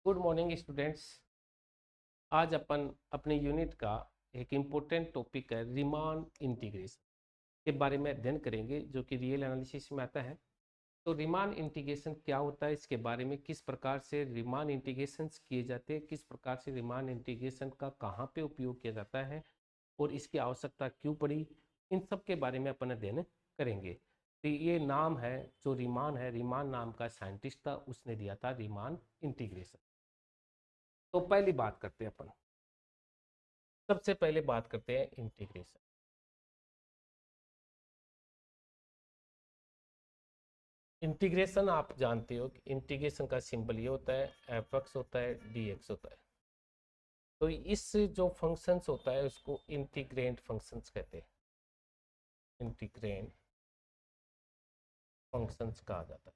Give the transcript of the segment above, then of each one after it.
Good morning students. आज अपन अपने unit का एक इम्पोर्टेंट टॉपिक है रीमान इंटीग्रेशन के बारे में अध्ययन करेंगे, जो कि रियल एनालिसिस में आता है। तो रीमान इंटीग्रेशन क्या होता है, इसके बारे में, किस प्रकार से रीमान इंटीग्रेशन किए जाते हैं, किस प्रकार से रीमान इंटीग्रेशन का कहाँ पे उपयोग किया जाता है और इसकी आवश्यकता क्यों पड़ी, इन सब के बारे में अपन अध्ययन करेंगे। तो ये नाम है जो रीमान है, रीमान नाम का साइंटिस्ट था, उसने दिया था रीमान इंटीग्रेशन। तो पहली बात करते हैं अपन, सबसे पहले बात करते हैं इंटीग्रेशन। इंटीग्रेशन आप जानते हो कि इंटीग्रेशन का सिंबल ये होता है, एफ एक्स होता है, डी एक्स होता है। तो इस जो फंक्शंस होता है उसको इंटीग्रेंट फंक्शंस कहते हैं, इंटीग्रेंट फंक्शंस कहा जाता है।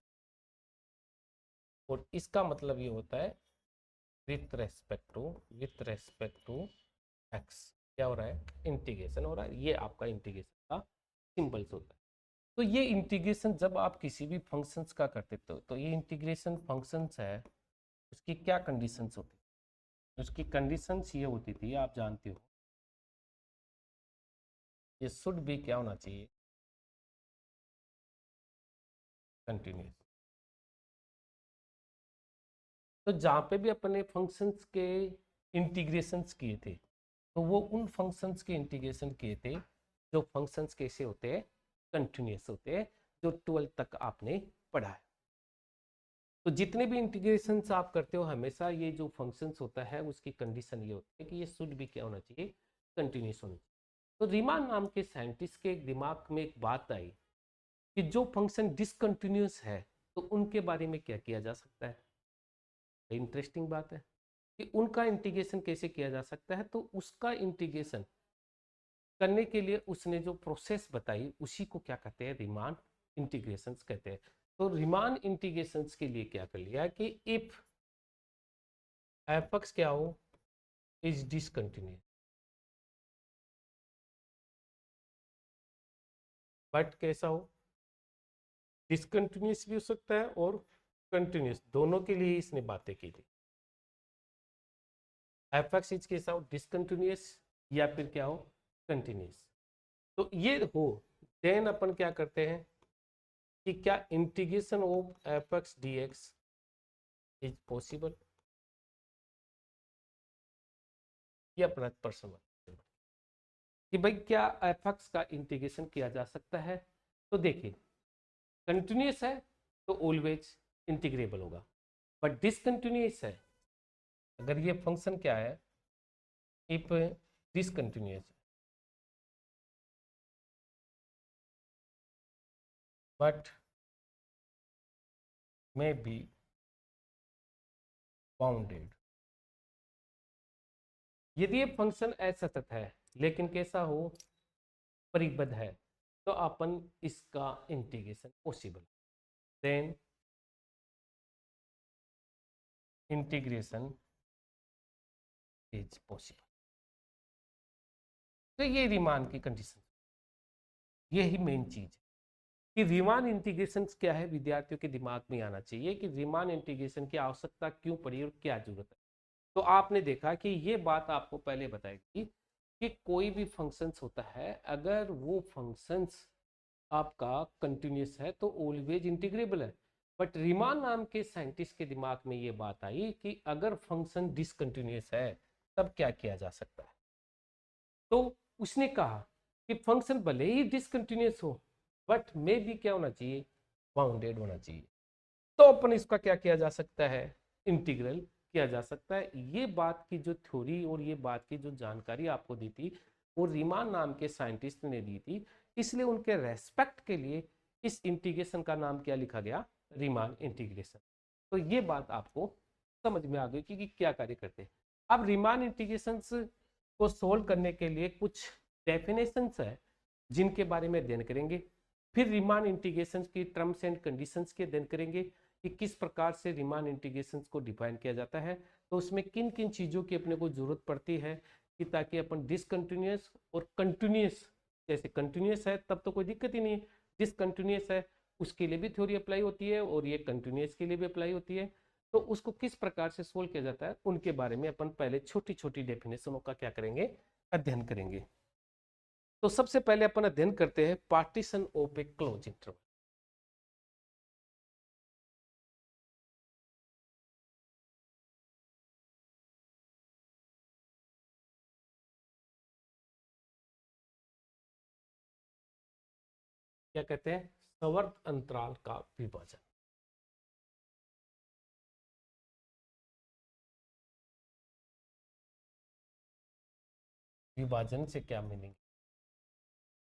और इसका मतलब ये होता है विथ रेस्पेक्ट टू एक्स क्या हो रहा है, इंटीग्रेशन हो रहा है। ये आपका इंटीग्रेशन का सिंबल्स होता है। तो ये इंटीग्रेशन जब आप किसी भी फंक्शंस का करते तो ये इंटीग्रेशन फंक्शंस है, उसकी क्या कंडीशंस होती थी? उसकी कंडीशंस ये होती थी, आप जानते हो, ये शुड भी क्या होना चाहिए, कंटिन्यूस। तो जहाँ पे भी अपने फंक्शंस के इंटीग्रेशंस किए थे, तो वो उन फंक्शंस के इंटीग्रेशन किए थे जो फंक्शंस कैसे होते हैं, कंटिन्यूस होते हैं, जो 12 तक आपने पढ़ा है। तो जितने भी इंटीग्रेशंस आप करते हो, हमेशा ये जो फंक्शंस होता है उसकी कंडीशन ये होती है कि ये शुड भी क्या होना चाहिए, कंटिन्यूस होना चाहिए। तो रीमान नाम के साइंटिस्ट के दिमाग में एक बात आई कि जो फंक्शन डिसकंटिन्यूस है तो उनके बारे में क्या किया जा सकता है। इंटरेस्टिंग बात है कि उनका इंटीग्रेशन कैसे किया जा सकता है। तो उसका इंटीग्रेशन करने के लिए उसने जो प्रोसेस बताई उसी को क्या कहते हैं, रीमान इंटीग्रेशंस कहते हैं। तो रीमान इंटीग्रेशंस के लिए क्या कर लिया कि इफ एफ एक्स क्या हो, इज डिसकंटिन्यूस, बट कैसा हो, डिसकंटिन्यूस भी हो सकता है और कंटिन्यूस, दोनों के लिए इसने बातें की थी। एफ एक्स इज कैसा हो, डिसकंटिन्यूस या फिर क्या हो, कंटिन्यूस। तो ये हो, देन अपन क्या करते हैं कि क्या integration of F x D x is possible, ये अपना पर्सनल कि भाई क्या एफ एक्स का इंटीग्रेशन किया जा सकता है। तो देखिए, कंटिन्यूस है तो ऑलवेज इंटीग्रेबल होगा, बट डिसकंटिन्यूस है, अगर ये फंक्शन क्या है, if discontinuous but may be bounded, यदि ये फंक्शन असतत है लेकिन कैसा हो, परिबद्ध है, तो अपन इसका integration possible, then integration is possible. तो ये रीमान की कंडीशन, यही मेन चीज है कि रीमान इंटीग्रेशन क्या है, विद्यार्थियों के दिमाग में आना चाहिए कि रीमान इंटीग्रेशन की आवश्यकता क्यों पड़ी और क्या जरूरत है। तो आपने देखा कि ये बात आपको पहले बताएगी कि कोई भी फंक्शंस होता है, अगर वो फंक्शंस आपका कंटिन्यूस है तो ऑलवेज इंटीग्रेबल है। बट रीमान नाम के साइंटिस्ट के दिमाग में ये बात आई कि अगर फंक्शन डिसकंटिन्यूस है तब क्या किया जा सकता है। तो उसने कहा कि फंक्शन भले ही डिसकंटिन्यूस हो बट में भी क्या होना चाहिए, बाउंडेड होना चाहिए। तो अपन इसका क्या किया जा सकता है, इंटीग्रल किया जा सकता है। ये बात की जो थ्योरी और ये बात की जो जानकारी आपको दी थी वो रीमान नाम के साइंटिस्ट ने दी थी, इसलिए उनके रेस्पेक्ट के लिए इस इंटीग्रेशन का नाम क्या लिखा गया, रीमान इंटीग्रेशन। तो ये बात आपको समझ में आ गई कि क्या कार्य करते हैं। अब रीमान इंटीग्रेशन को सोल्व करने के लिए कुछ डेफिनेशंस है जिनके बारे में अध्ययन करेंगे। फिर रीमान इंटीग्रेशन की टर्म्स एंड कंडीशंस के अध्ययन करेंगे कि किस प्रकार से रीमान इंटीग्रेशन को डिफाइन किया जाता है, तो उसमें किन किन चीज़ों की अपने को जरूरत पड़ती है कि ताकि अपन डिसकंटिन्यूस और कंटिन्यूस, जैसे कंटिन्यूस है तब तो कोई दिक्कत ही नहीं है, डिसकंटिन्यूस है उसके लिए भी थ्योरी अप्लाई होती है और ये कंटिन्यूस के लिए भी अप्लाई होती है। तो उसको किस प्रकार से सोल्व किया जाता है उनके बारे में अपन पहले छोटी छोटी डेफिनेशनों का क्या करेंगे, अध्ययन करेंगे। तो सबसे पहले अपन अध्ययन करते हैं partition of A close interval. क्या कहते हैं, संवर्त अंतराल का विभाजन। विभाजन से क्या मीनिंग,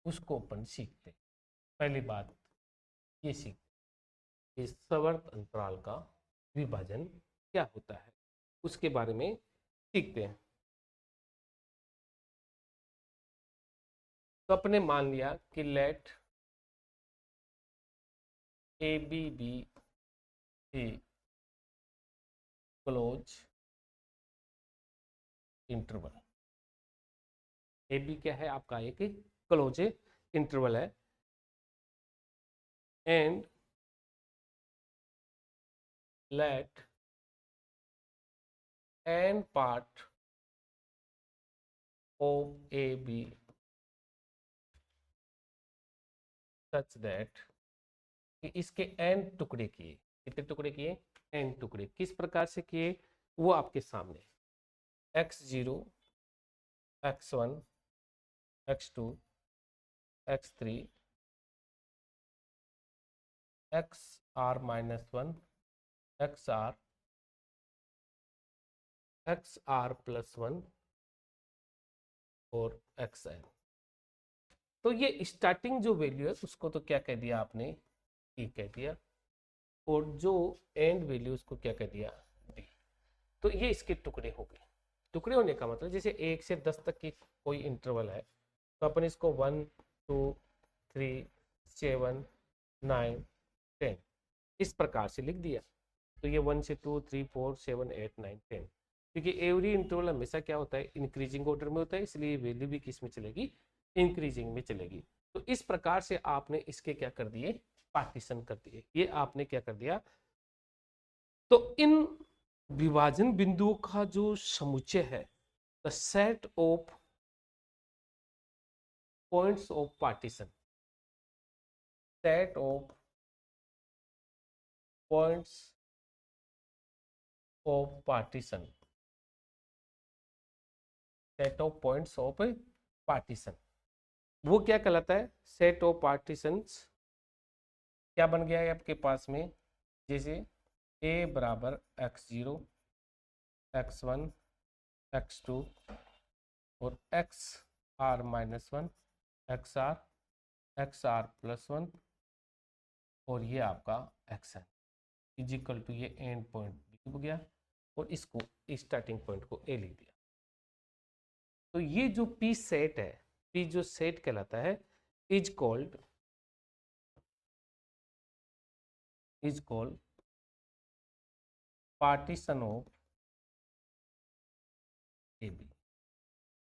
उसको अपन सीखते हैं। पहली बात ये सीखते हैं कि संवर्त अंतराल का विभाजन क्या होता है, उसके बारे में सीखते हैं। तो अपने मान लिया कि let A B a close interval. A B क्या है आपका, एक क्लोज इंटरवल है। And let N part of A B such that, कि इसके एन टुकड़े किए। कितने टुकड़े किए, एन टुकड़े। किस प्रकार से किए वो आपके सामने, x0 x1 x2 x3 xr-1 xr xr+1 और xn। तो ये स्टार्टिंग जो वैल्यू है उसको तो क्या कह दिया आपने, e कह दिया, और जो एंड वैल्यू उसको क्या कह दिया, d। तो ये इसके टुकड़े हो गए। टुकड़े होने का मतलब जैसे 1 से 10 तक की कोई इंटरवल है तो अपन इसको 1 2 3 7 9 10 इस प्रकार से लिख दिया। तो ये 1 से 2 3 4 7 8 9 10, क्योंकि एवरी इंटरवल हमेशा क्या होता है, इंक्रीजिंग ऑर्डर में होता है, इसलिए वैल्यू भी किस में चलेगी, इंक्रीजिंग में चलेगी। तो इस प्रकार से आपने इसके क्या कर दिए, पार्टीशन कर दिए। ये आपने क्या कर दिया। तो इन विभाजन बिंदुओं का जो समुच्चय है, the set of points of partition, set of points of partition, set of points of partition, वो क्या कहलाता है, सेट ऑफ पार्टीशंस। क्या बन गया है आपके पास में, जैसे a बराबर x0 x1 x2 और xr-1 xr xr+1 और ये आपका xn इजिकल टू ये एंड पॉइंट b हो गया और इसको स्टार्टिंग पॉइंट को a लिख दिया। तो ये जो p सेट है, p जो सेट कहलाता है, is called partition of A B.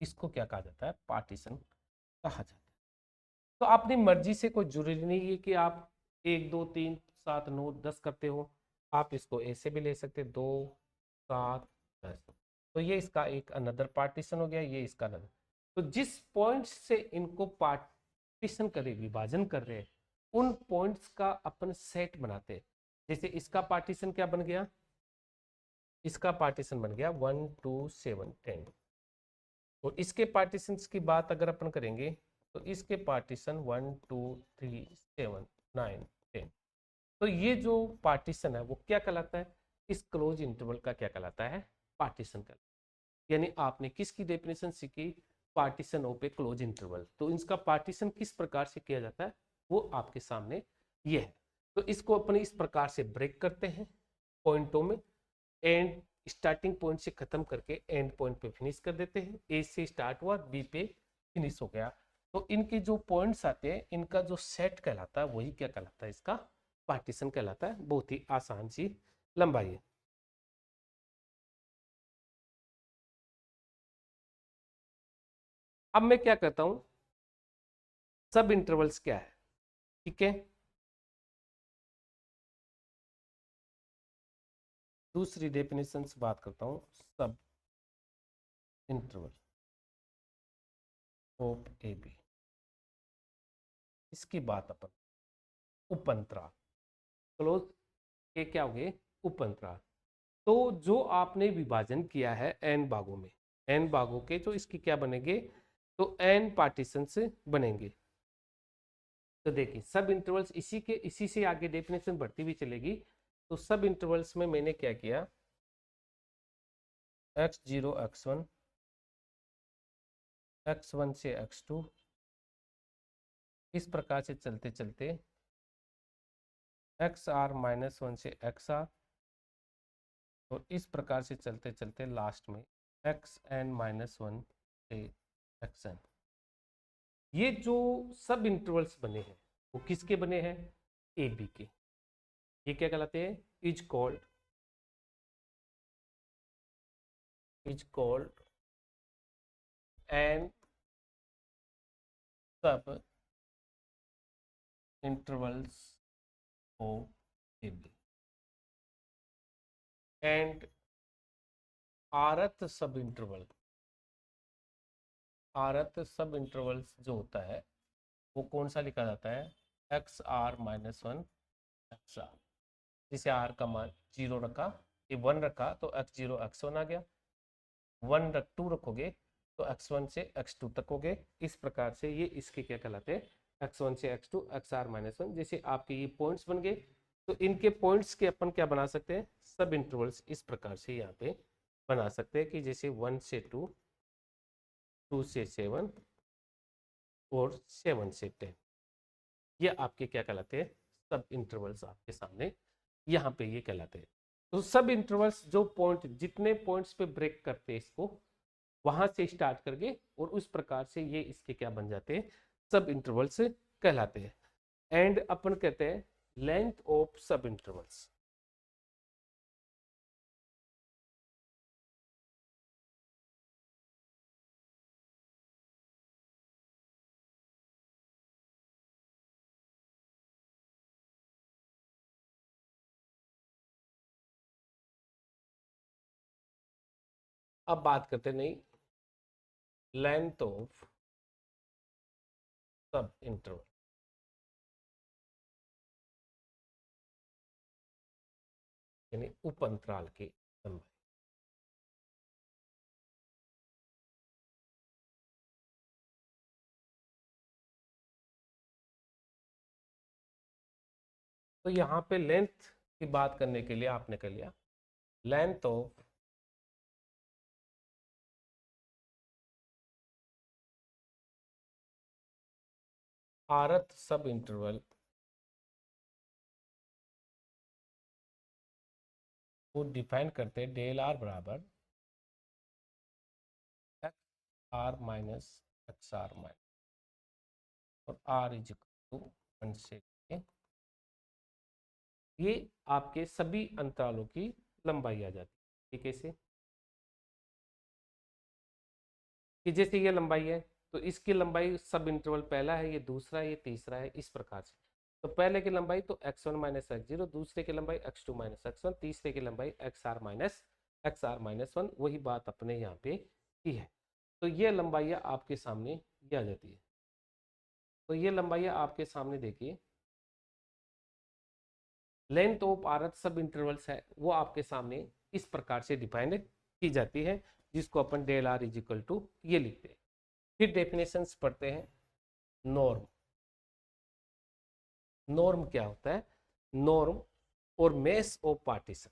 इसको क्या कहा जाता है, पार्टीशन कहा जाता है। तो अपनी मर्जी से, कोई जरूरी नहीं है कि आप 1 2 3 7 9 10 करते हो, आप इसको ऐसे भी ले सकते 2 7 10। तो ये इसका एक अनदर पार्टीशन हो गया, ये इसका अनदर। तो जिस पॉइंट से इनको पार्टीशन करे, विभाजन कर रहे हैं, उन पॉइंट्स का अपन सेट बनाते हैं। जैसे इसका पार्टीशन क्या बन गया, इसका पार्टीशन बन गया 1 2 7 10। और इसके पार्टीशंस की बात अगर अपन करेंगे तो इसके पार्टीशन 1 2 3 7 9 10। तो ये जो पार्टीशन है वो क्या कहलाता है, इस क्लोज इंटरवल का क्या कहलाता है, पार्टीशन कहलाता है। यानी आपने किसकी डेफिनेशन सीखी, partition of A close interval. तो इसका पार्टीशन किस प्रकार से किया जाता है वो आपके सामने ये है। तो इसको अपन इस प्रकार से ब्रेक करते हैं पॉइंटों में, एंड स्टार्टिंग पॉइंट से खत्म करके एंड पॉइंट पे फिनिश कर देते हैं। ए से स्टार्ट हुआ, बी पे फिनिश हो गया। तो इनके जो पॉइंट्स आते हैं, इनका जो सेट कहलाता है वही क्या कहलाता है, इसका पार्टीशन कहलाता है। बहुत ही आसान सी लंबाई है। अब मैं क्या करता हूं, सब इंटरवल्स क्या है, ठीक है। दूसरी डेफिनेशन से बात करता हूँ, सब इंटरवल ऑफ ए बी, इसकी बात अपन उपअंतराल, क्लोज के क्या हो गए, उपअंतराल। तो जो आपने विभाजन किया है एन भागों में, एन भागों के, तो इसके क्या बनेंगे, तो एन पार्टीशन से बनेंगे। तो देखिए सब इंटरवल्स इसी से आगे डेफिनेशन बढ़ती हुई चलेगी। तो सब इंटरवल्स में मैंने क्या किया, x0 x1, x1 से x2, इस प्रकार से चलते चलते xr -1 से xr, और इस प्रकार से चलते चलते लास्ट में xn-1 से xn। ये जो सब इंटरवल्स बने हैं वो किसके बने हैं, ए बी के। ये क्या कहलाते हैं, is called N sub intervals of A B and आरत सब इंटरवल्स जो होता है वो कौन सा लिखा जाता है, xr-1 xr, जिसे r का मान 0 रखा, ये 1 रखा तो x0 x1 आ गया, 2 रखोगे तो x1 से x2 तक हो गए। इस प्रकार से ये इसके क्या कहलाते हैं, x1 से x2 xr-1। जैसे आपके ये पॉइंट्स बन गए, तो इनके पॉइंट्स के अपन क्या बना सकते हैं, सब इंटरवल्स इस प्रकार से यहाँ पे बना सकते हैं कि जैसे 1 से 2, 2 से 7 और 7 से 10। ये आपके क्या कहलाते हैं, सब इंटरवल्स आपके सामने यहाँ पे ये कहलाते हैं। तो सब इंटरवल्स जो पॉइंट, जितने पॉइंट्स पे ब्रेक करते हैं इसको, वहां से स्टार्ट करके और उस प्रकार से ये इसके क्या बन जाते हैं, सब इंटरवल्स कहलाते हैं। एंड अपन कहते हैं लेंथ ऑफ सब इंटरवल्स। अब बात करते नहीं, लेंथ ऑफ सब इंटरवल, यानी उप अंतराल की लंबाई। तो यहाँ पे लेंथ की बात करने के लिए आपने कर लिया लेंथ ऑफ आरत सब इंटरवल को डिफाइन करते हैं डेल आर बराबर X are minus x are minus, और आर इज इक्वल टू 1 से, ये आपके सभी अंतरालों की लंबाई आ जाती है। ये कैसे, कि जैसे ये लंबाई है तो इसकी लंबाई सब इंटरवल पहला है, ये दूसरा है, ये तीसरा है, इस प्रकार से। तो पहले की लंबाई तो x1 माइनस x0, दूसरे की लंबाई x2 माइनस x1, तीसरे की लंबाई एक्स आर माइनस 1। वही बात अपने यहाँ पे की है। तो ये लंबाइयाँ आपके सामने ये आ जाती है। तो ये लंबाइयाँ आपके सामने देखिए, लेंथ ऑफ आरत सब इंटरवल्स है वो आपके सामने इस प्रकार से डिफाइन की जाती है, जिसको अपन del r is equal to ये लिखते हैं। फिर डेफिनेशंस पढ़ते हैं। नॉर्म, नॉर्म क्या होता है, नॉर्म और मेस ऑफ पार्टीशन,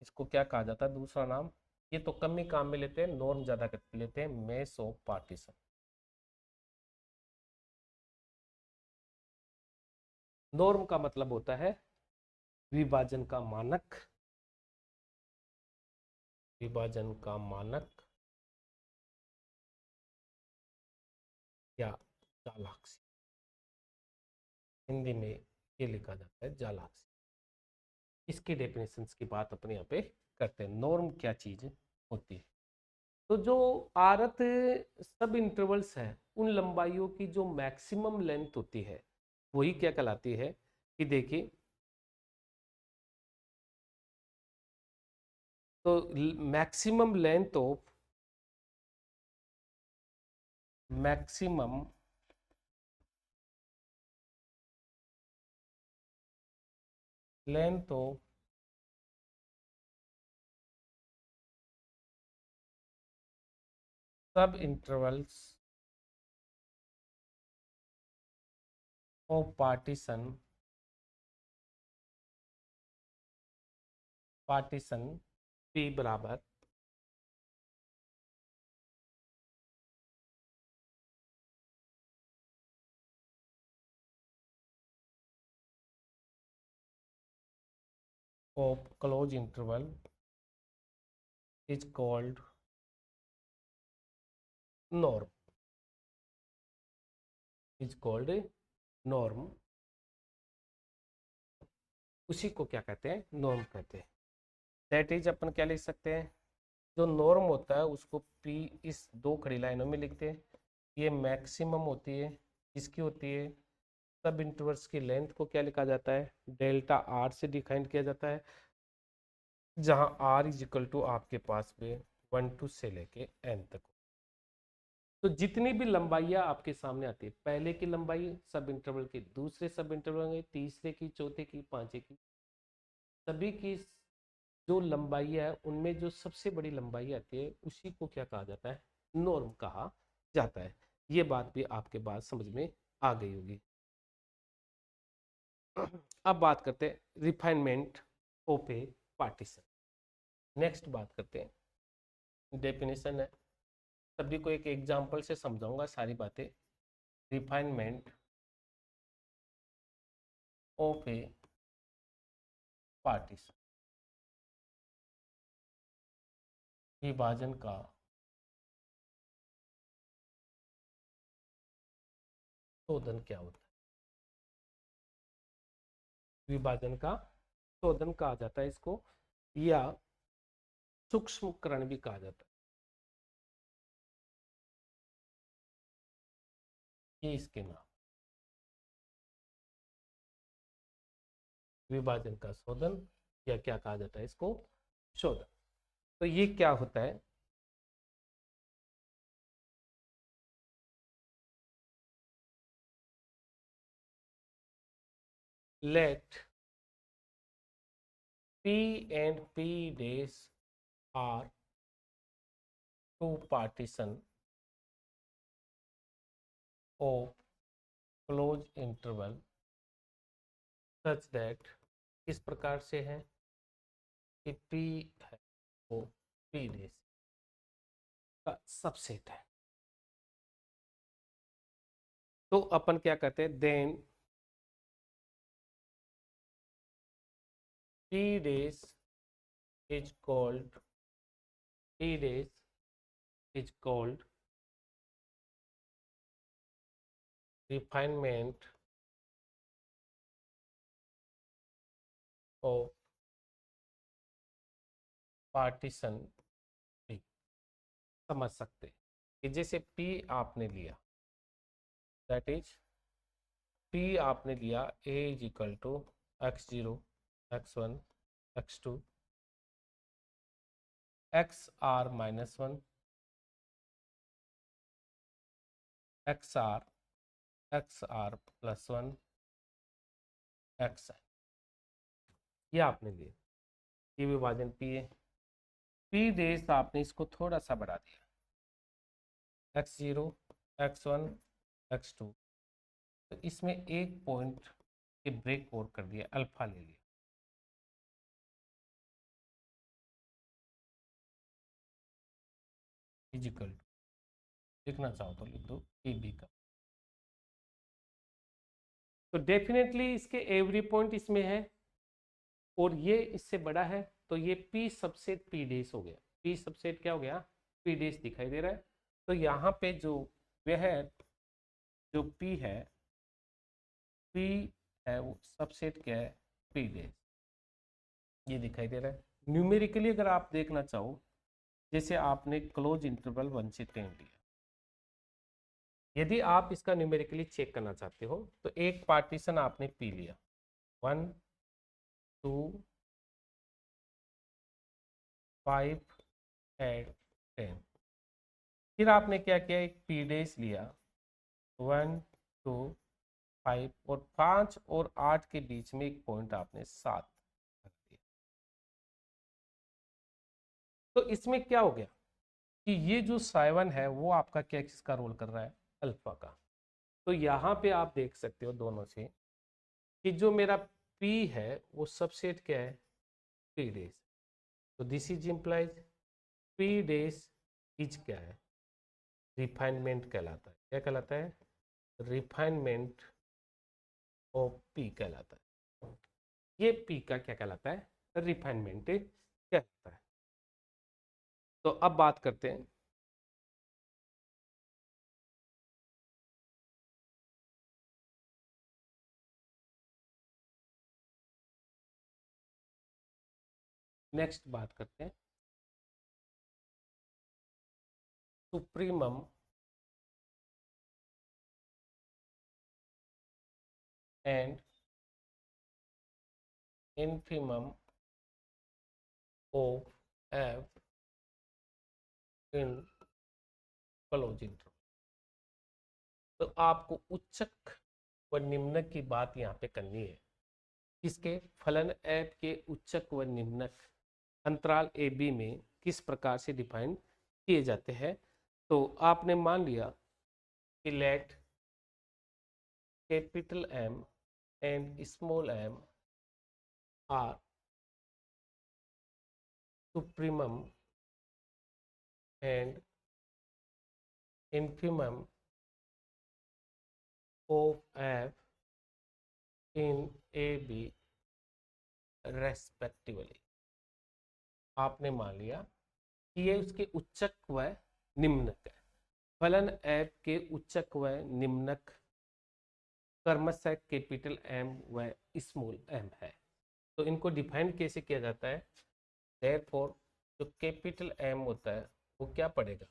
इसको क्या कहा जाता है दूसरा नाम, ये तो कम ही काम में लेते हैं, नॉर्म ज्यादा लेते हैं, मेस ऑफ पार्टीशन। नॉर्म का मतलब होता है विभाजन का मानक, विभाजन का मानक या चालाक्सी, हिंदी में ये लिखा जाता है जालाक्सी। इसकी डेफिनेशंस की बात अपने यहाँ पे करते हैं, नॉर्म क्या चीज होती है। तो जो आरत सब इंटरवल्स है उन लंबाइयों की जो मैक्सिमम लेंथ होती है वही क्या कहलाती है, कि देखिए तो मैक्सिमम लेंथ ऑफ सब इंटरवल्स ऑफ पार्टीशन P बराबर of closed interval is called norm norm। उसी को क्या कहते हैं, नॉर्म कहते हैं। दैट इज अपन क्या लिख सकते हैं, जो नॉर्म होता है उसको P इस दो खड़ी लाइनों में लिखते हैं। ये मैक्सिमम होती है, इसकी होती है सब इंटरवल्स की लेंथ को क्या लिखा जाता है, डेल्टा आर से डिफाइन किया जाता है, जहां आर इज इक्वल टू आपके पास में 1 से लेके n तक। तो जितनी भी लंबाइयां आपके सामने आती है, पहले की लंबाई सब इंटरवल की, दूसरे सब इंटरवल की, तीसरे की, चौथे की, पांचवे की, सभी की जो लंबाई है उनमें जो सबसे बड़ी लंबाई आती है उसी को क्या कहा जाता है, नॉर्म कहा जाता है। ये बात भी आपके बात समझ में आ गई होगी। अब बात करते हैं refinement of A partition. Next बात करते हैं डेफिनेशन है, सभी को एक एग्जांपल से समझाऊंगा सारी बातें। रिफाइनमेंट ऑफ ए पार्टीशन, विभाजन का शोधन क्या होता है, विभाजन का शोधन कहा जाता है इसको, या सूक्ष्मकरण भी कहा जाता है। ये इसके नाम, विभाजन का शोधन, या क्या कहा जाता है इसको, शोधन। तो ये क्या होता है, let P and P days are two partition of closed interval such that इस प्रकार से है कि P है वो P days का सबसेट है। तो अपन क्या कहते हैं, then P days is called refinement of partition P। समझ सकते हैं कि जैसे P आपने लिया, दैट इज P आपने लिया A is equal to x0 x1 x2 xr minus 1 xr xr plus 1 xn, ये आपने लिए, ये विभाजन P है। P डेज आपने इसको थोड़ा सा बढ़ा दिया, x0 x1 x2, तो इसमें एक पॉइंट के ब्रेक और कर दिया, अल्फा ले लिया, इजिकल लिखना चाहो तो लिख दो AB का। तो डेफिनेटली इसके एवरी पॉइंट इसमें है और ये इससे बड़ा है, तो ये P सबसेट P डेज हो गया। P सबसेट क्या हो गया, P डेज दिखाई दे रहा है। तो यहाँ पे जो वह जो P है, P है वो सबसेट क्या है, P डेज, ये दिखाई दे रहा है। न्यूमेरिकली अगर आप देखना चाहो, जैसे आपने क्लोज इंटरवल 1 से 10 लिया, यदि आप इसका न्यूमेरिकली चेक करना चाहते हो तो एक पार्टीशन आपने P लिया, 1 2 5 ऐड 10। फिर आपने क्या किया, एक पी डेज लिया, 1 2 5 और 5 और 8 के बीच में एक पॉइंट आपने 7 रख दिया। तो इसमें क्या हो गया कि ये जो 7 है वो आपका क्या किसका रोल कर रहा है, अल्फा का। तो यहाँ पे आप देख सकते हो दोनों से कि जो मेरा P है वो सबसेट क्या है, P डेज। तो this is implies P days is क्या है, रिफाइनमेंट कहलाता है। क्या कहलाता है, रिफाइनमेंट ऑफ P कहलाता है। ये P का क्या कहलाता है, रिफाइनमेंट कहलाता है। तो अब बात करते हैं नेक्स्ट, बात करते हैं supremum and infimum of F in close interval. तो आपको उच्चक व निम्नक की बात यहाँ पे करनी है। इसके फलन ऐप के उच्चक व निम्नक अंतराल ए बी में किस प्रकार से डिफाइन किए जाते हैं। तो आपने मान लिया कि let capital M and small m are supremum and infimum of F in AB respectively. आपने मान लिया कि ये उसके उच्चक व निम्नक है। फलन F के उच्चक व निम्नक क्रमशः कैपिटल M व स्मॉल m है। तो इनको डिफाइन कैसे किया जाता है, देयरफॉर जो कैपिटल M होता है वो क्या पड़ेगा,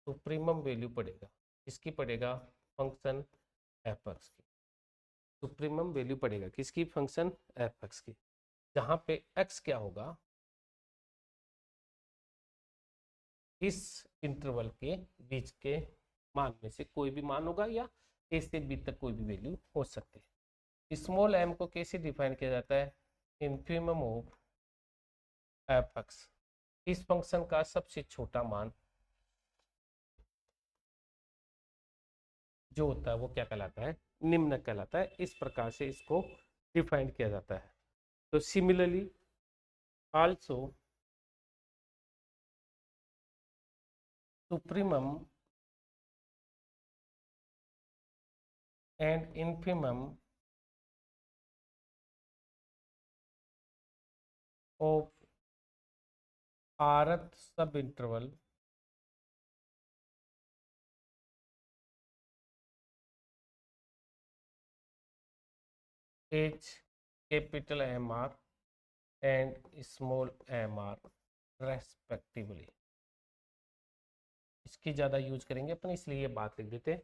सुप्रीमम वैल्यू पड़ेगा। किसकी पड़ेगा, फंक्शन एफ एक्स की। सुप्रीमम वैल्यू पड़ेगा किसकी, फंक्शन एफ एक्स की, जहां पे एक्स क्या होगा, इस इंटरवल के बीच के मान में से कोई भी मान होगा, या ए से बी तक कोई भी वैल्यू हो सकती है। स्मॉल एम को कैसे डिफाइन किया जाता है, इन्फीमम ऑफ एफ एक्स। इस फंक्शन का सबसे छोटा मान जो होता है वो क्या कहलाता है, निम्न कहलाता है। इस प्रकार से इसको डिफाइन किया जाता है। तो similarly also supremum and infimum of rth sub interval H capital M R and small M R respectively. इसकी ज़्यादा यूज करेंगे अपन, इसलिए ये बात लिख देते हैं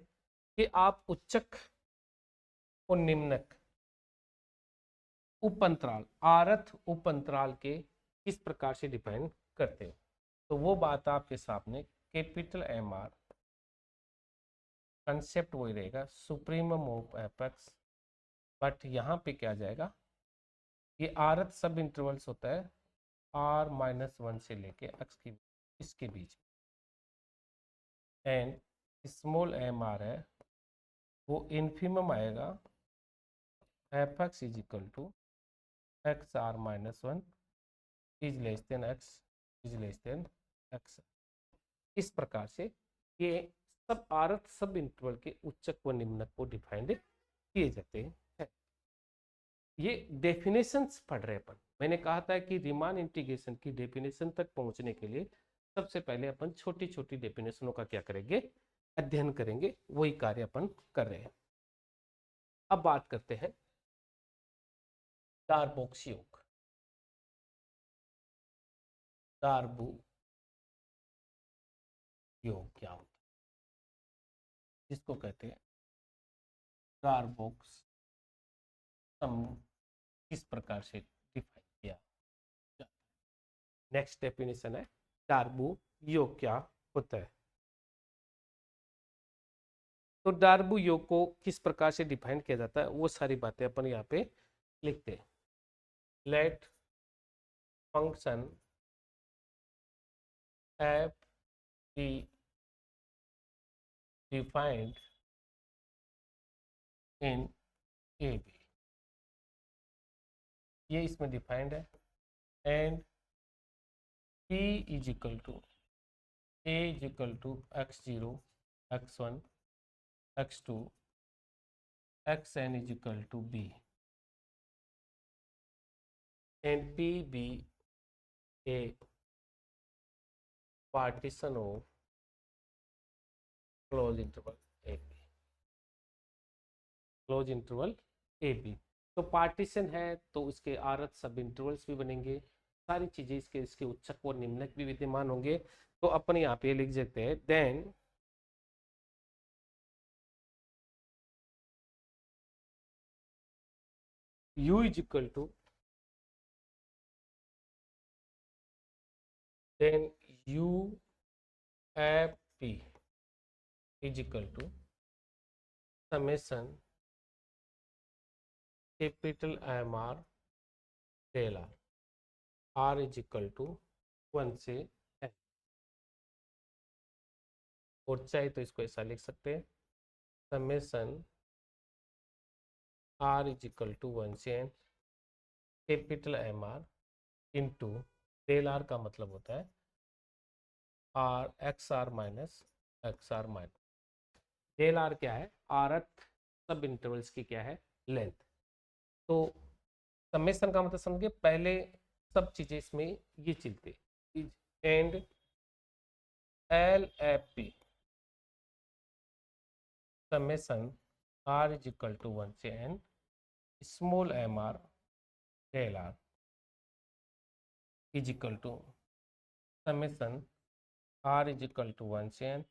कि आप उच्चक और निम्नक उपअंतराल आरथ उपअंतराल के किस प्रकार से डिफाइन करते हो। तो वो बात आपके सामने कैपिटल एम आर कंसेप्ट वही रहेगा, सुप्रीमम ऑफ एपेक्स। बट यहाँ पे क्या जाएगा, ये आरथ सब इंटरवल्स होता है R-1 से लेके एक्स की इसके बीच, एंड स्मॉल एम आर है वो इन्फीमम आएगा F X is equal to XR-1 is less than X is less than X. इस प्रकार से ये सब आरथ सब इंटरवल के उच्चक व निम्नक को डिफाइंड किए जाते हैं। ये डेफिनेशंस पढ़ रहे अपन। मैंने कहा था कि रीमान इंटीग्रेशन की डेफिनेशन तक पहुंचने के लिए सबसे पहले अपन छोटी छोटी डेफिनेशनों का क्या करेंगे, अध्ययन करेंगे। वही कार्य अपन कर रहे हैं। अब बात करते हैं डार्बोक्स योग। डार्बो योग क्या होता है, जिसको कहते हैं डार्बोक्स सम, किस प्रकार से डिफाइन किया जाता है। नेक्स्ट डेफिनेशन है डार्बो योग क्या होता है। तो डार्बो योग को किस प्रकार से डिफाइन किया जाता है वो सारी बातें अपन यहाँ पे लिखते हैं। Let function F be defined in A B, ये इसमें डिफाइंड है। And p is equal to a is equal to x0 x1 x2 xn is equal to b and p be a partition of close interval a b, close interval A B. तो partition है तो उसके आरत sub intervals भी बनेंगे, सारी चीजें इसके इसके उच्चक और निम्नक भी विद्यमान होंगे। तो अपन यहाँ पे लिख देते हैं then u is equal to then u F P is equal to summation capital M are del R, R is equal to 1 से n, और चाहे तो इसको ऐसा लिख सकते हैं summation are is equal to 1 से n capital M R into del R का मतलब होता है R X are minus x are minus, del R क्या है आरथ सब इंटरवल्स की क्या है लेंथ। तो समेशन का मतलब समझिए पहले सब चीजें इसमें ये चलते and L F P summation are is equal to 1 से n small M R del r is equal to summation are is equal to 1 से n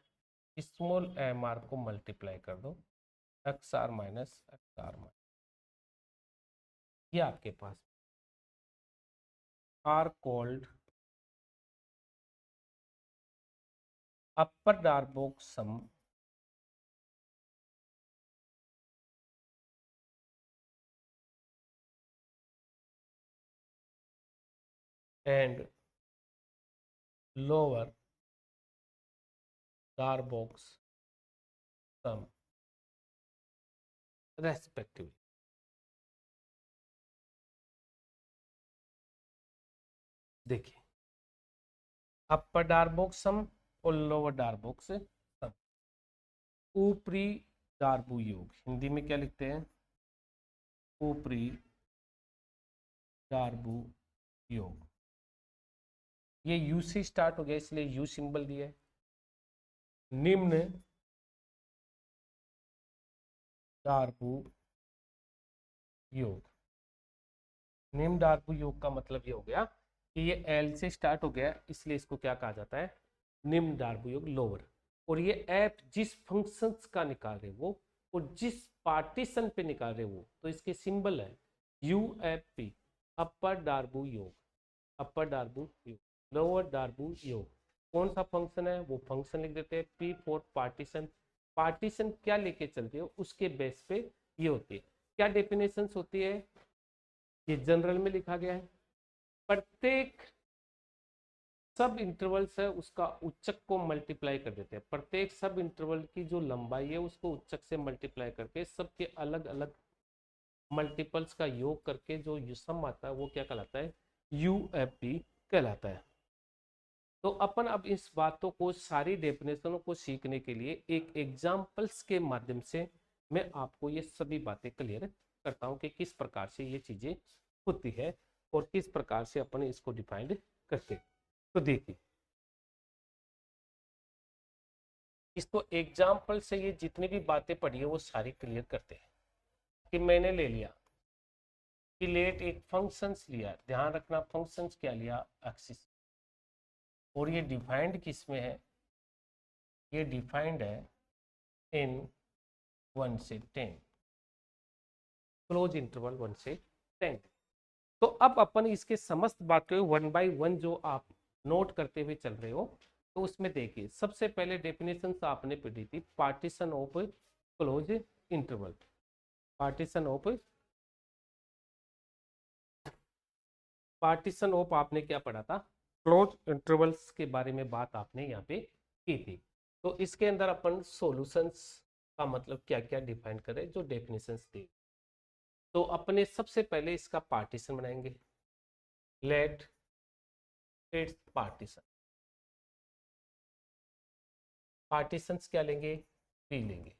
स्मॉल एम आर को मल्टीप्लाई कर दो x are minus x are minus, ये आपके पास आर called upper Darboux sum and lower Darboux sum respectively. देखिए upper Darboux सम और लोअर डार्बोक सम, ऊपरी डार्बो योग हिंदी में क्या लिखते हैं ऊपरी डार्बो योग, ये यू से स्टार्ट हो गया इसलिए यू सिंबल दिया है। निम्न डार्बो योग, निम्न डार्बो योग का मतलब ये हो गया कि ये एल से स्टार्ट हो गया इसलिए इसको क्या कहा जाता है निम्न डार्बो योग लोअर। और ये एफ जिस फंक्शंस का निकाल रहे वो और जिस पार्टीशन पे निकाल रहे वो, तो इसके सिंबल है you F P upper Darboux योग, अपर डार्बो योग लोअर डार्बो योग। कौन सा फंक्शन है वो फंक्शन लिख देते हैं पी फॉर पार्टीशन, पार्टीशन क्या लेके चलती है उसके बेस पे ये होती है। क्या डेफिनेशन होती है ये जनरल में लिखा गया है, प्रत्येक सब इंटरवल्स है उसका उच्चक को मल्टीप्लाई कर देते हैं, प्रत्येक सब इंटरवल की जो लंबाई है उसको उच्चक से मल्टीप्लाई करके सबके अलग अलग मल्टीपल्स का योग करके जो सम आता है वो क्या कहलाता है यूएफपी कहलाता है। तो अपन अब इस बातों को सारी डेफिनेशनों को सीखने के लिए एक एग्जाम्पल्स के माध्यम से मैं आपको ये सभी बातें क्लियर करता हूँ कि किस प्रकार से ये चीजें होती है और किस प्रकार से अपन इसको डिफाइंड करते। तो देखिए इसको एग्जाम्पल से ये जितनी भी बातें पढ़ी है वो सारी क्लियर करते हैं। कि मैंने ले लिया कि लेट एक फंक्शंस लिया, ध्यान रखना फंक्शंस क्या लिया एक्सिस, और ये डिफाइंड किस में है ये डिफाइंड है इन 1 से 10 क्लोज इंटरवल 1 से 10। तो अब अपन इसके समस्त बात को 1 बाय 1 जो आप नोट करते हुए चल रहे हो, तो उसमें देखिए सबसे पहले डेफिनेशन आपने पढ़ी थी partition of close interval. Partition of आपने क्या पढ़ा था, क्लोज इंटरवल्स के बारे में बात आपने यहाँ पे की थी। तो इसके अंदर अपन सॉल्यूशंस का मतलब क्या क्या डिफाइन करें, जो डेफिनेशंस दी। तो अपने सबसे पहले इसका पार्टीशन बनाएंगे, लेट इट्स पार्टीशन। पार्टीशंस क्या लेंगे, पी लेंगे,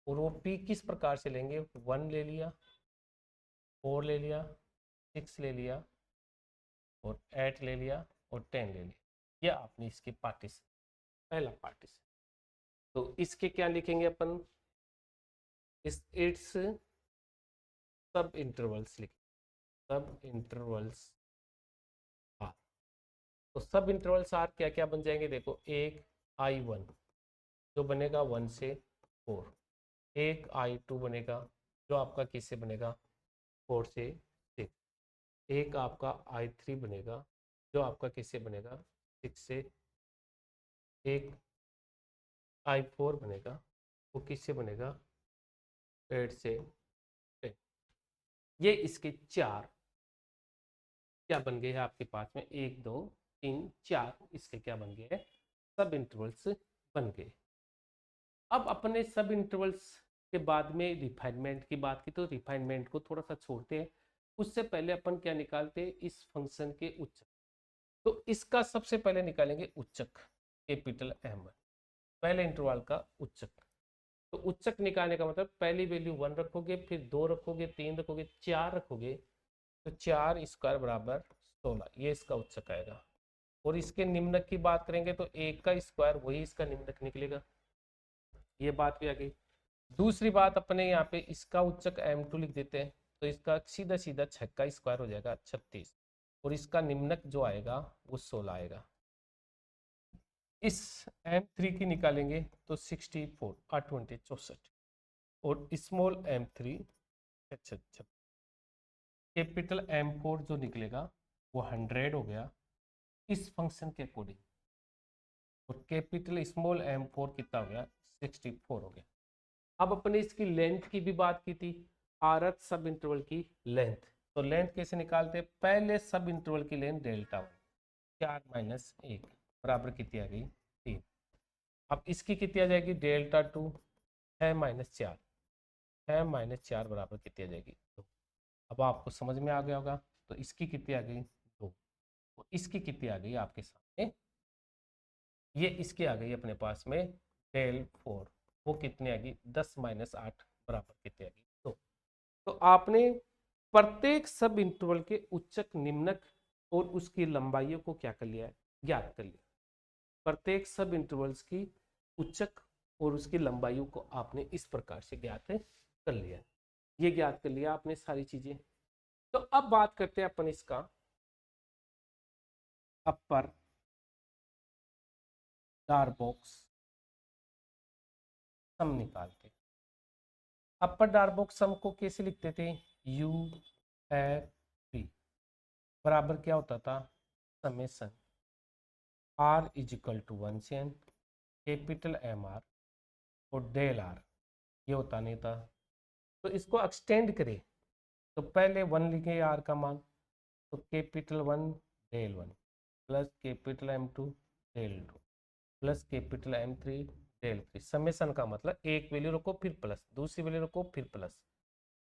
और वो पी किस प्रकार से लेंगे, 1 ले लिया, 4 ले लिया, 6 ले लिया, और 8 ले लिया, और 10 ले लिया। ये आपने इसके पार्टीशन, पहला पार्टीशन। तो इसके क्या लिखेंगे अपन, इस इट्स सब इंटरवल्स लिखें, सब इंटरवल्स आर। तो सब इंटरवल्स आर क्या क्या बन जाएंगे, देखो एक I1 जो बनेगा 1 से 4, एक I2 बनेगा जो आपका किससे बनेगा, 4 से 6, एक आपका I3 बनेगा जो आपका किससे बनेगा, 6 से, एक I4 बनेगा वो किससे बनेगा, 8 से 10। ये इसके चार क्या बन गए हैं आपके पास में, 1 2 3 4, इसके क्या बन गए हैं, सब इंटरवल्स बन गए। अब अपने सब इंटरवल्स के बाद में रिफाइनमेंट की बात की, तो रिफाइनमेंट को थोड़ा सा छोड़ते हैं। उससे पहले अपन क्या निकालते हैं, इस फंक्शन के उच्चक। तो इसका सबसे पहले निकालेंगे उच्चक, कैपिटल M1, पहले इंटरवल का उच्चक। तो उच्चक निकालने का मतलब पहली वैल्यू 1 रखोगे, फिर 2 रखोगे, 3 रखोगे, 4 रखोगे, तो 4 स्क्वायर बराबर 16, ये इसका उच्चक आएगा। और इसके निम्नक की बात करेंगे तो 1 का स्क्वायर वही इसका निम्नक निकलेगा, ये बात भी आ गई। दूसरी बात अपने यहाँ पे इसका उच्चक M2 लिख देते हैं, तो इसका सीधा सीधा 6 का स्क्वायर हो जाएगा 36, और इसका निम्नक जो आएगा वो 16 आएगा। इस M3 की निकालेंगे तो 64 820 64, और स्मॉल M3 अच्छा, कैपिटल M4 जो निकलेगा वो 100 हो गया इस फंक्शन के अकॉर्डिंग, और कैपिटल स्मॉल M4 कितना हो गया, 64 हो गया। अब अपने इसकी लेंथ की भी बात की थी, आरत सब इंटरवल की लेंथ। तो लेंथ कैसे निकालते हैं, पहले सब इंटरवल की लेंथ डेल्टा 1, 4 माइनस 1 बराबर कितनी आ गई, 3। अब इसकी कितनी आ जाएगी, डेल्टा 2, 6 माइनस 4, 6 माइनस 4 बराबर कितनी आ जाएगी, 2। अब आपको समझ में आ गया होगा। तो इसकी कितनी आ गई, 2, और इसकी कितनी आ गई आपके सामने, ये इसकी आ गई अपने पास में डेल 4, वो कितनी आ गई, 10 माइनस 8 बराबर कितनी आ गई, 2। तो आपने प्रत्येक सब इंटरवल के उच्चक, निम्नक और उसकी लंबाइयों को क्या कर लिया है, ज्ञात कर लिया। प्रत्येक सब इंटरवल्स की उच्चक और उसकी लंबाइयों को आपने इस प्रकार से ज्ञात कर लिया। ये ज्ञात कर लिया आपने सारी चीजें। तो अब बात करते हैं अपन इसका अपर डार्बोक्स सम निकालते। अपर डार्बोक्स सम को कैसे लिखते थे, यू एफ पी बराबर क्या होता था, summation R is equal to 1 से n, कैपिटल एम आर और डेल आर, ये होता नहीं था। तो इसको एक्सटेंड करें तो पहले 1 लिखे आर का मान, तो capital 1 del 1 plus capital M2 del 2 plus capital M3 del 3। Summation का मतलब एक वैल्यू रखो फिर प्लस, दूसरी वैल्यू रखो फिर प्लस।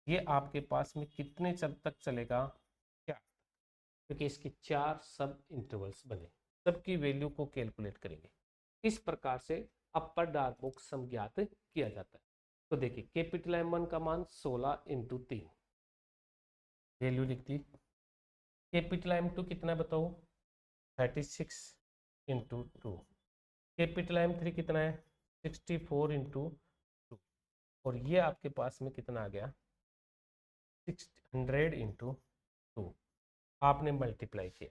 ये आपके पास में कितने चल तक चलेगा, क्या, क्योंकि इसके 4 सब इंटरवल्स बने, सबकी वैल्यू को कैलकुलेट करेंगे। इस प्रकार से अपर डार्बोक्स सम ज्ञात किया जाता है। तो देखिए कैपिटल M1 का मान 16 इंटू 3 वैल्यू लिख दी, कैपिटल M2 कितना बताओ, 36 इंटू 2, कैपिटल M3 कितना है, 64 इंटू 2, और ये आपके पास में कितना आ गया, 600 इंटू 2, आपने मल्टीप्लाई किया,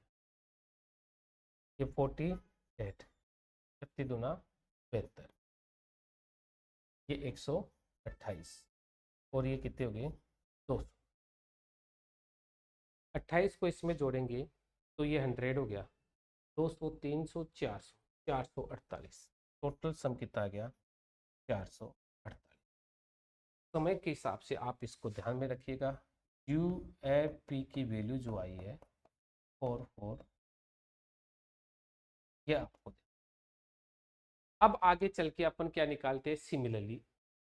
ये 48, 32 दूना 72, ये 128, और ये कितने हो गए, 200। 28 को इसमें जोड़ेंगे तो ये 100 हो गया, 200, 300, 400, 448। टोटल सम कितना आ गया? 448। समय के हिसाब से आप इसको ध्यान में रखिएगा। यू एफ पी की वैल्यू जो आई है 44, ये आपको अब आगे चल के अपन क्या निकालते हैं? सिमिलरली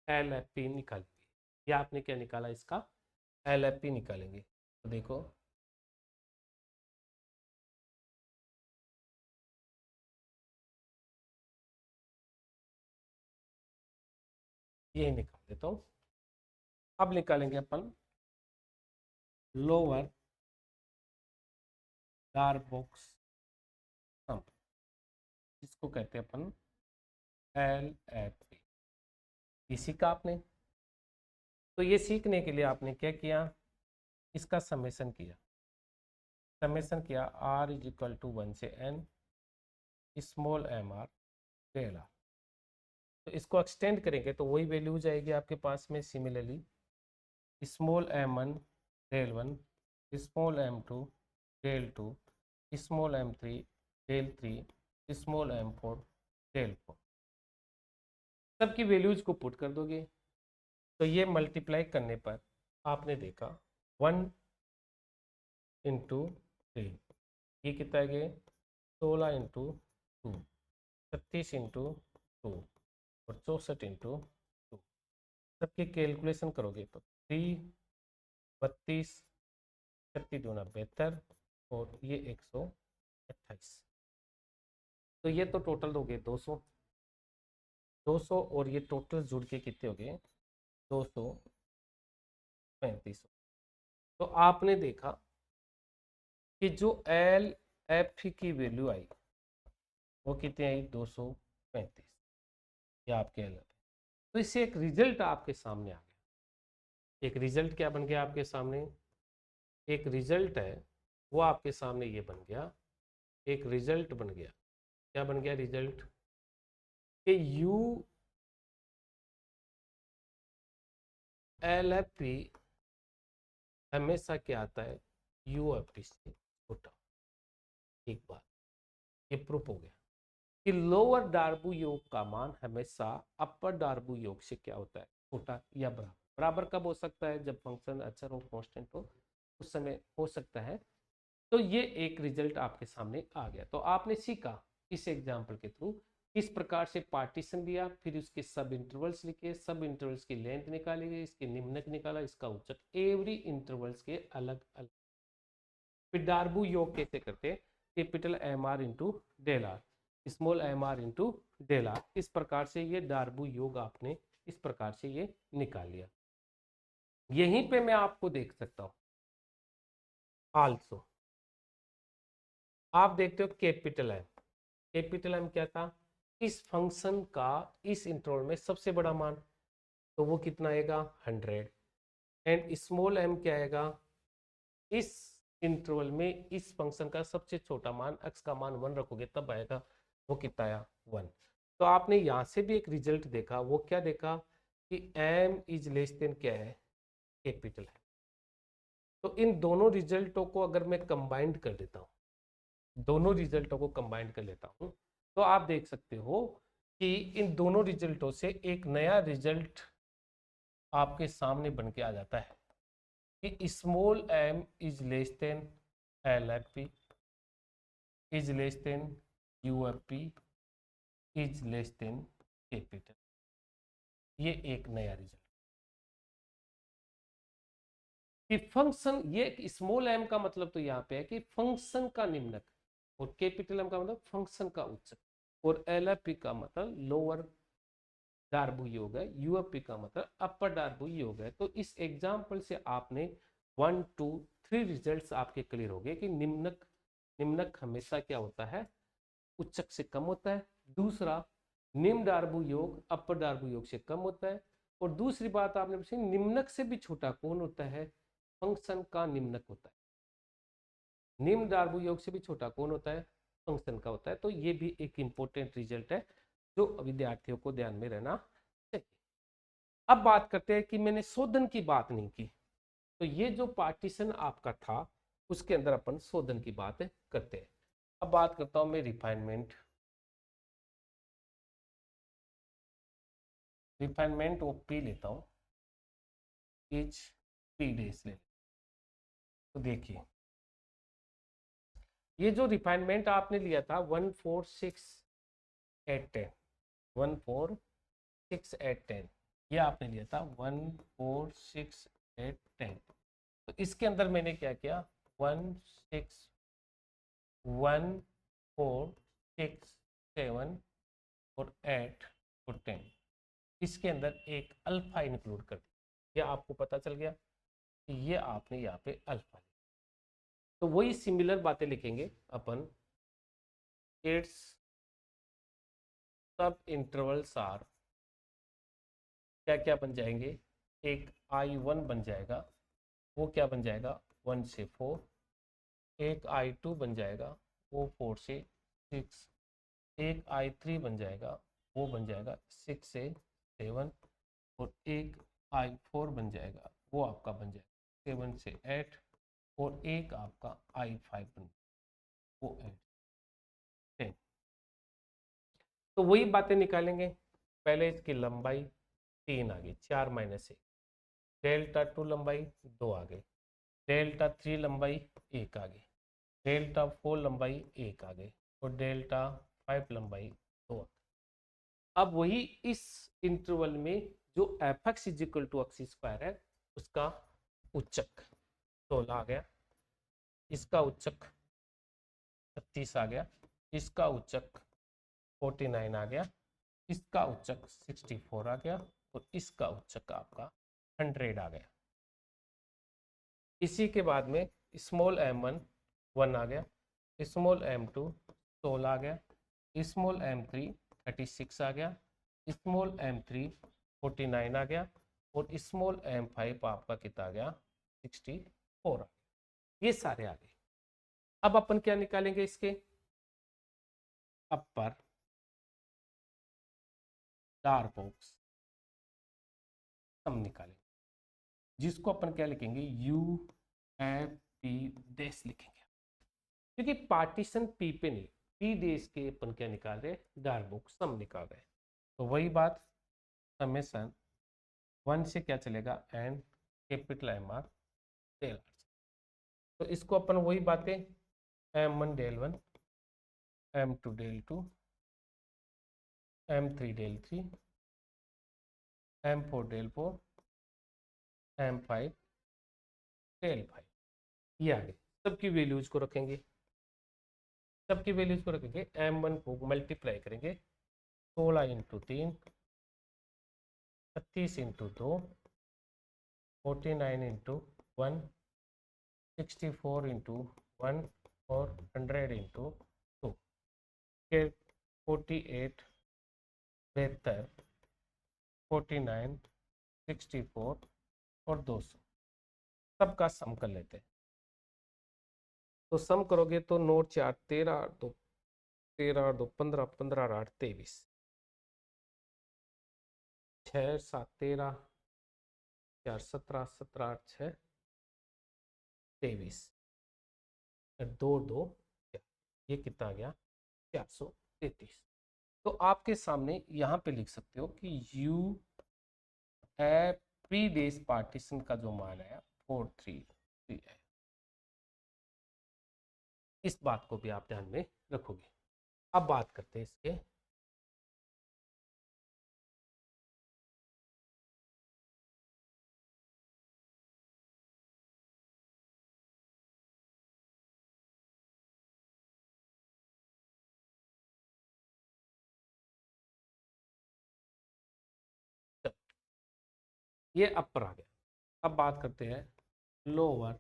एल एफ पी निकालेंगे। या आपने क्या निकाला इसका? एल एफ पी निकालेंगे। तो देखो यही निकाल देता हूँ। अब निकालेंगे अपन लोअर डार्क बॉक्स सम, जिसको कहते हैं अपन एल एफ पी। ये सीखा आपने। तो ये सीखने के लिए आपने क्या किया? इसका समेशन किया। समेशन किया r इज इक्वल टू 1 से n small M R del R. तो इसको एक्सटेंड करेंगे तो वही वैल्यू जाएगी आपके पास में। Similarly small M one del one, small M two del two, small M three del three, small M four del four. सबकी वैल्यूज को पुट कर दोगे तो ये मल्टीप्लाई करने पर आपने देखा 1 इंटू 3, ये कितना है? 16 इंटू 2, 36 इंटू 2 और 64 इंटू 2। सबकी कैलकुलेशन करोगे तो 3, 32, 36 दूना 72 और ये 128। तो ये तो टोटल हो गए 200, 200 और ये टोटल जुड़ के कितने हो गए? 235। तो आपने देखा कि जो एल एफ की वैल्यू आई वो कितनी आई? 235। ये आपके एल एफ। तो इससे एक रिजल्ट आपके सामने आ गया। एक रिजल्ट क्या बन गया आपके सामने? एक रिजल्ट है वो आपके सामने ये बन गया। एक रिजल्ट बन गया। क्या बन गया रिजल्ट? कि यू एल एफ पी हमेशा क्या आता है? यू एफ पी से छोटा। एक बात ये प्रूफ हो गया कि लोअर डार्बू योग का मान हमेशा अपर डार्बू योग से क्या होता है? छोटा या बराबर। बराबर कब हो सकता है? जब फंक्शन अचर हो, कांस्टेंट हो, उस समय हो सकता है। तो ये एक रिजल्ट आपके सामने आ गया। तो आपने सीखा इस एग्जाम्पल के थ्रू किस प्रकार से पार्टीशन लिया, फिर उसके सब इंटरवल्स लिखे, सब इंटरवल्स की लेंथ निकाली गई, इसके निम्नक निकाला, इसका उच्चक, एवरी इंटरवल्स के अलग अलग। फिर डार्बू योग कैसे करते? Capital M R into del R, small M R into del R. इस प्रकार से ये डार्बू योग आपने इस प्रकार से ये निकाल लिया। यहीं पे मैं आपको देख सकता हूं आल्सो। आप देखते हो कैपिटल एम। कैपिटल एम क्या था? इस फंक्शन का इस इंटरवल में सबसे बड़ा मान, तो वो कितना आएगा? 100। एंड स्मॉल एम क्या आएगा? इस इंटरवल में इस फंक्शन का सबसे छोटा मान, x का मान 1 रखोगे तब आएगा। वो कितना आया? 1। तो आपने यहां से भी एक रिजल्ट देखा। वो क्या देखा? कि m इज लेस देन क्या है? कैपिटल है। तो इन दोनों रिजल्टों को अगर मैं कंबाइंड कर देता हूं, दोनों रिजल्टों को कंबाइंड कर लेता हूं, तो आप देख सकते हो कि इन दोनों रिजल्टों से एक नया रिजल्ट आपके सामने बन के आ जाता है कि small M is less than L F P is less than U F P is less than capital. ये एक नया रिजल्ट कि फंक्शन, ये स्मॉल एम का मतलब तो यहाँ पे है कि फंक्शन का निम्नक, और कैपिटल एम का मतलब फंक्शन का उच्चक, और एल एफ पी का मतलब लोअर डार्बू योग है, यूएफपी का मतलब अपर डार्बू योग है। तो इस एग्जाम्पल से आपने 1, 2, 3 रिजल्ट्स आपके क्लियर हो गए कि निम्नक, निम्नक हमेशा क्या होता है? उच्चक से कम होता है। दूसरा, निम्न डार्बू योग अपर डार्बू योग से कम होता है। और दूसरी बात आपने पूछी, निम्नक से भी छोटा कौन होता है? फंक्शन का निम्नक होता है। निम्न डार्बू योग से भी छोटा कौन होता है? फंक्शन का होता है। तो ये भी एक इंपॉर्टेंट रिजल्ट है जो विद्यार्थियों को ध्यान में रहना चाहिए। अब बात करते हैं कि मैंने शोधन की बात नहीं की। तो ये जो पार्टीशन आपका था उसके अंदर अपन शोधन की बात करते हैं। अब बात करता हूं मैं रिफाइनमेंट ऑफ पी लेता हूं, इच पी डेज ले। तो देखिए ये जो रिफाइनमेंट आपने लिया था 146,810, 146,810 ये आपने लिया था 146,810। तो इसके अंदर मैंने क्या किया, 161,4,6,7 और 8 और 10, इसके अंदर एक अल्फा इंक्लूड कर दिया। ये आपको पता चल गया कि ये आपने यहाँ पे अल्फा लिया। तो वही सिमिलर बातें लिखेंगे अपन, इट्स सब इंटरवल्स आर, क्या क्या बन जाएंगे, एक I1 बन जाएगा, वो क्या बन जाएगा 1 से 4, एक I2 बन जाएगा वो 4 से 6, एक I3 बन जाएगा वो बन जाएगा 6 से 7, और एक I4 बन जाएगा वो आपका बन जाएगा 7 से 8, और एक आपका I5 बन वो 8 10। तो वही बातें निकालेंगे, पहले इसकी लंबाई 3 आ गई, 4 माइनस 1, डेल्टा 2 लंबाई 2 आ गई, डेल्टा 3 लंबाई 1 आ गई, डेल्टा 4 लंबाई 1 आ गई, और डेल्टा 5 लंबाई 2 आ गई। अब वही इस इंटरवल में जो F X is equal to X square है उसका उच्चक 16 आ गया, इसका उच्चक 36 आ गया, इसका उच्चक 49 आ गया, इसका उच्चक 64 आ गया, और इसका उच्चक आपका 100 आ गया। इसी के बाद में स्मॉल m1 1 आ गया, स्मॉल m2 16 आ गया, स्मॉल m3 36 आ गया, स्मॉल m3 49 आ गया, और स्मॉल m5 आपका कितना आ गया 64 आ गया। ये सारे आ गए। अब अपन क्या निकालेंगे, इसके अपर डार्क बॉक्स हम निकालेंगे, जिसको अपन क्या लिखेंगे यू एफ पी डैश लिखेंगे, क्योंकि पार्टीशन पी पे नहीं, पी डैश के अपन क्या निकाल रहे हैं, डार्क बॉक्स सम निकाल रहे हैं। तो वही बात, समेशन 1 से क्या चलेगा N capital M are del R. तो इसको अपन वही बातें M1 del 1, M2 del 2, M3 del 3, M4 del 4, M5 del 5, ये आ गए। सबकी वैल्यूज को रखेंगे, सबकी वैल्यूज को रखेंगे, M1 को मल्टीप्लाई करेंगे 16 इंटू 3, 36 इंटू 2, 49 इंटू 1, 64 इंटू 1, और 100 इंटू 2, 48 72 49 64 और 200, सबका सम कर लेते हैं। तो सम करोगे तो 9 4 13 2 13 2 15 15 8 23, 6 7 13 4 17 17 8 6 23, 2 2 ये कितना आ गया 433। तो आपके सामने यहाँ पे लिख सकते हो कि U A pre days partition का जो मान है 433 है। इस बात को भी आप ध्यान में रखोगे। अब बात करते हैं इसके ये अपर आ गया। अब बात करते हैं लोअर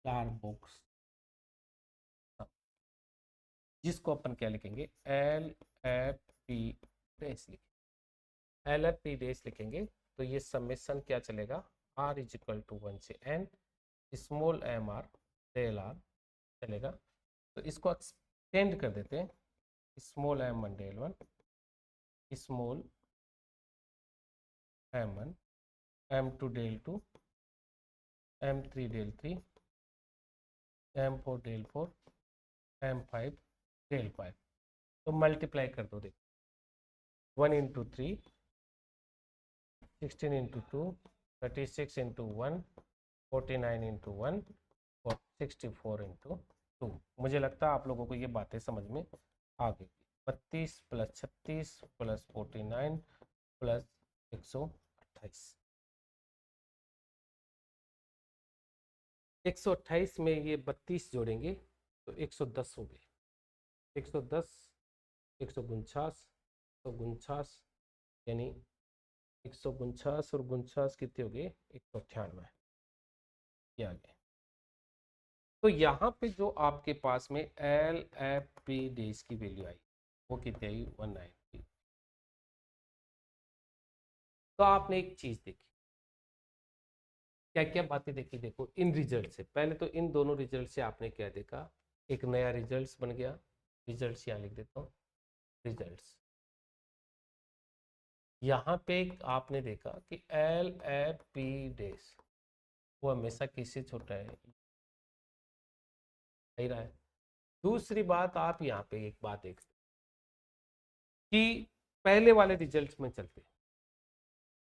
डार्क बॉक्स, जिसको अपन क्या लिखेंगे एल एफ पी डैश लिखेंगे, एल एफ पी डैश लिखेंगे। तो ये समेशन क्या चलेगा आर इज इक्वल टू 1 से N small M R del R चलेगा। तो इसको एक्सटेंड कर देते हैं, small M one del 1, small M 1, M2 del 2, M3 del 3, M4 del 4 M5 del 5, तो मल्टीप्लाई कर दो। देखो 1 इंटू 3 16 इंटू 2 36 इंटू 1 49 इंटू 1 और 64 इंटू 2। मुझे लगता है आप लोगों को ये बातें समझ में आ गई। 32 प्लस 36 प्लस 49 प्लस 128। 128 में ये 32 जोड़ेंगे तो 110 हो गए। 110 149 यानी 149 और 49 कितने हो गए 198 ये आ गए। तो यहाँ पे जो आपके पास में LFP डेज की वैल्यू आई वो कितनी आई 190। तो आपने एक चीज देखी, क्या क्या बातें देखी। देखो इन रिजल्ट से पहले तो इन दोनों रिजल्ट से आपने क्या देखा, एक नया रिजल्ट्स बन गया। रिजल्ट्स यहाँ लिख देता हूँ, रिजल्ट्स। यहाँ पे आपने देखा कि LFP डेज वो हमेशा किससे छोटा है, सही रहा है। दूसरी बात आप यहाँ पे एक बात देख कि पहले वाले रिजल्ट्स में चलते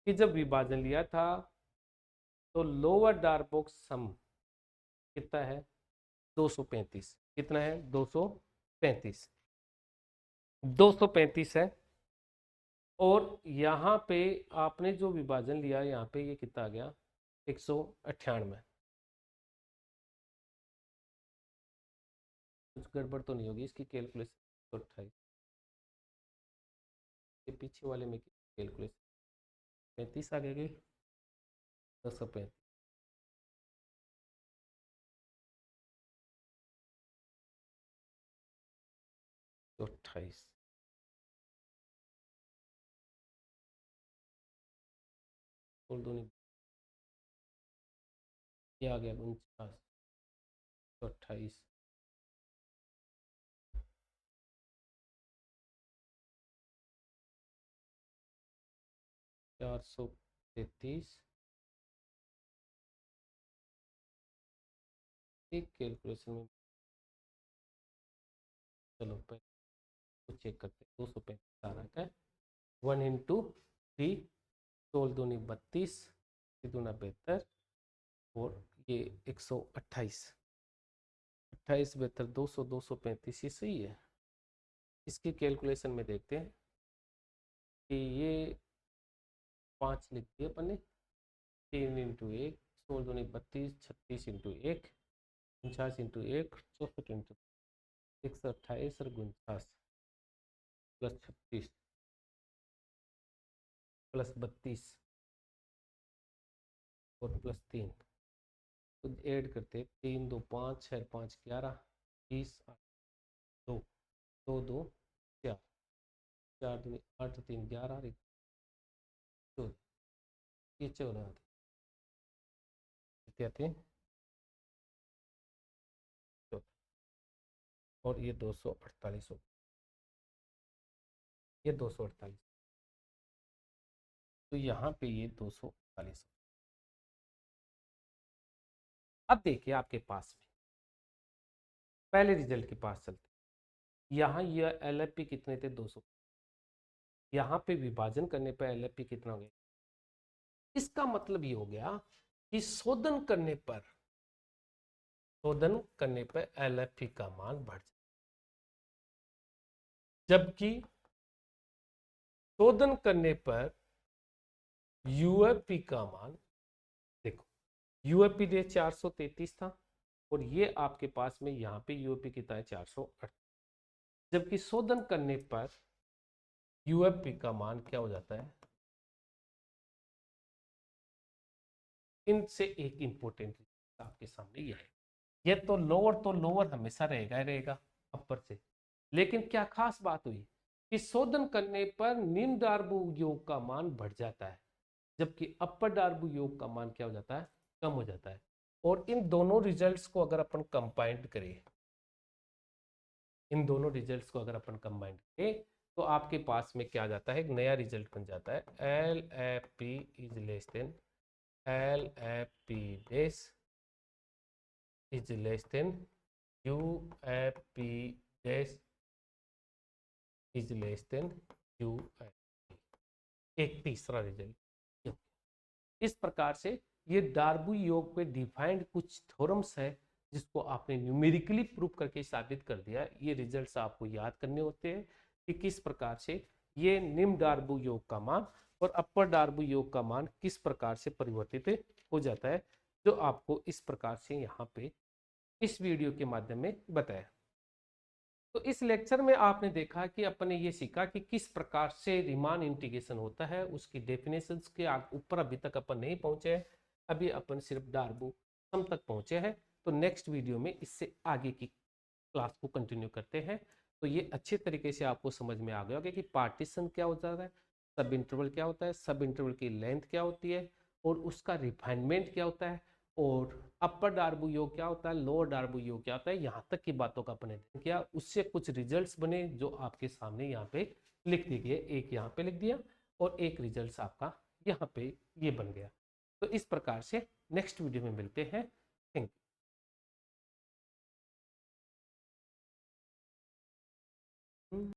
कि जब विभाजन लिया था तो लोअर डार्बोक्स सम कितना है 235। कितना है 235, 235 है। और यहाँ पे आपने जो विभाजन लिया यहाँ पे ये कितना आ गया 198। कुछ गड़बड़ तो नहीं होगी इसकी कैलकुलेशन। 28 के पीछे वाले में कैलकुलेशन 35 आ गई 235। तो 28 और दो ये आ गया 49। तो 28 433। एक कैलकुलेशन में चलो पहले चेक करते हैं 235 आ रहा है 1 इंटू 3 16 दूनी 32 दूना 72 और ये 128 28 72 200 235 ये सही है। इसकी कैलकुलेशन में देखते हैं कि ये 5 लिख दिए अपन ने 3 इंटू 1 16 दूनी 32 36 इंटू 1 49 इंटू 1 64 इंटू 128 और 49 प्लस 36 प्लस 32 और प्लस 3 तो ऐड करते 3 2 5 6 5 11 20 2 2 2 4 4 2 8 3 11 14 ये 14 कितने आते हैं 14 और ये 248 हो, ये 248। तो यहाँ पे ये 248। अब देखिए आपके पास में पहले रिजल्ट के पास चलते, यहाँ ये LFP कितने थे 200, यहाँ पे विभाजन करने पे LFP कितना हो गया। इसका मतलब ये हो गया कि शोधन करने पर LFP का मान बढ़ जाए, जबकि शोधन करने पर UFP का मान देखो UFP डे 433 था और ये आपके पास में यहाँ पे UFP कितना है 408, जबकि शोधन करने पर UFP का मान क्या हो जाता है। इनसे एक इंपॉर्टेंट आपके सामने ये है, ये तो लोअर हमेशा रहेगा ही रहेगा अपर से, लेकिन क्या खास बात हुई कि शोधन करने पर निम्न डार्बो योग का मान बढ़ जाता है, जबकि अपर डार्बो योग का मान क्या हो जाता है कम हो जाता है। और इन दोनों रिजल्ट्स को अगर अपन कंबाइंड करें, इन दोनों रिजल्ट्स को अगर अपन कंबाइंड करें तो आपके पास में क्या जाता है, एक नया रिजल्ट बन जाता है LFP is less then LFP days is less than U F P dash is less than U F. एक तीसरा रिजल्ट। इस प्रकार से ये डार्बू योग पे डिफाइंड कुछ थ्योरम्स है जिसको आपने न्यूमेरिकली प्रूव करके साबित कर दिया। ये रिजल्ट्स आपको याद करने होते हैं कि किस प्रकार से ये निम्न डार्बू योग का मान और अपर डार्बू योग का मान किस प्रकार से परिवर्तित हो जाता है, जो आपको इस प्रकार से यहाँ पे इस वीडियो के माध्यम में बताया। तो इस लेक्चर में आपने देखा कि अपन ने ये सीखा कि किस प्रकार से रीमान इंटीग्रेशन होता है, उसकी डेफिनेशंस के ऊपर अभी तक अपन नहीं पहुंचे हैं, अभी अपन सिर्फ डार्बू सम तक पहुंचे हैं। तो नेक्स्ट वीडियो में इससे आगे की क्लास को कंटिन्यू करते हैं। तो ये अच्छे तरीके से आपको समझ में आ गया होगा कि पार्टीशन क्या होता है, सब इंटरवल क्या होता है, सब इंटरवल की लेंथ क्या होती है और उसका रिफाइनमेंट क्या होता है, और अपर डार्बू योग क्या होता है, लोअर डार्बू योग क्या होता है, यहाँ तक की बातों का अपने किया। उससे कुछ रिजल्ट्स बने जो आपके सामने यहाँ पे लिख दिए गए, एक यहाँ पे लिख दिया और एक रिजल्ट्स आपका यहाँ पे ये बन गया। तो इस प्रकार से नेक्स्ट वीडियो में मिलते हैं। Thank you.